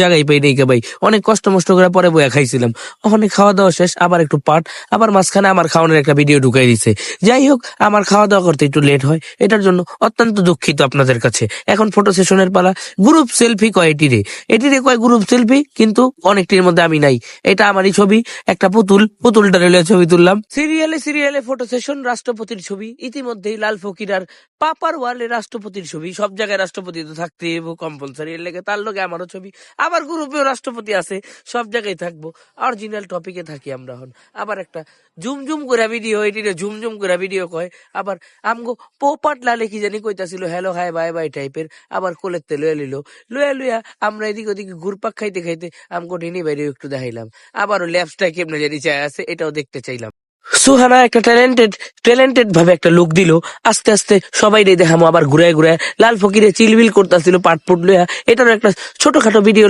জায়গায় পাই নাই কে ভাই, অনেক কষ্ট মষ্ট করে পরে বইয়া খাইছিলাম। ওখানে খাওয়া দাওয়া শেষ, আবার একটু পাট, আবার মাঝখানে আমার খাওয়ানোর একটা ভিডিও ঢুকাই দিছে। যাই হোক, আমার খাওয়া দাওয়া করতে একটু লেট হয়, এটার জন্য অত্যন্ত দুঃখিত আপনাদের কাছে। এখন ফটো সেশনের পালা। গ্রুপ সেলফি কয় এটিরে, এটিরে কয় গ্রুপ সেলফি, কিন্তু অনেকটির মধ্যে আমি নাই। এটা আমারই ছবি, একটা পুতুলটা রেলে ছবি তুললাম। সিরিয়ালে সিরিয়ালে ফটো সেশন, রাষ্ট্রপতির ছবি, ইতিমধ্যেই লাল ফকির আর পাপার ওয়ালে রাষ্ট্রপতির ছবি। সব জায়গায় রাষ্ট্রপতি তো থাকতে কম্পালসারি, এর লেগে তার লগে আমারও ছবি। আবার গ্রুপেও রাষ্ট্রপতি আছে, সব জায়গায় থাকবো। অরিজিনাল টপিকে থাকি আমরা হন। আবার একটা জুম করে ভিডিও, এটিরে জুম করে ভিডিও কয়। আবার আমগো পোপাট লালে কি জানি কইতাছিল হ্যালো হাই বাই বাই টাইপের, আবার কোলেতে লুয়া আমরা এদিক ওদিকে ঘুরপাক খাইতে খাইতে আমগো ঢিনি বাইরে একটু দেখাইলাম। আবারও ল্যাপসটা কেমনে জানি চাই আছে, এটাও দেখতে চাইলাম। সুহানা একটা ট্যালেন্টেড ভাবে একটা লুক দিল। আস্তে আস্তে সবাই দেখামো আবার ঘুরায় ঘুরায় লাল ফকিরে চিলবিল করতেছিল পাটপুট লইয়া। এটারও একটা ছোটখাটো ভিডিও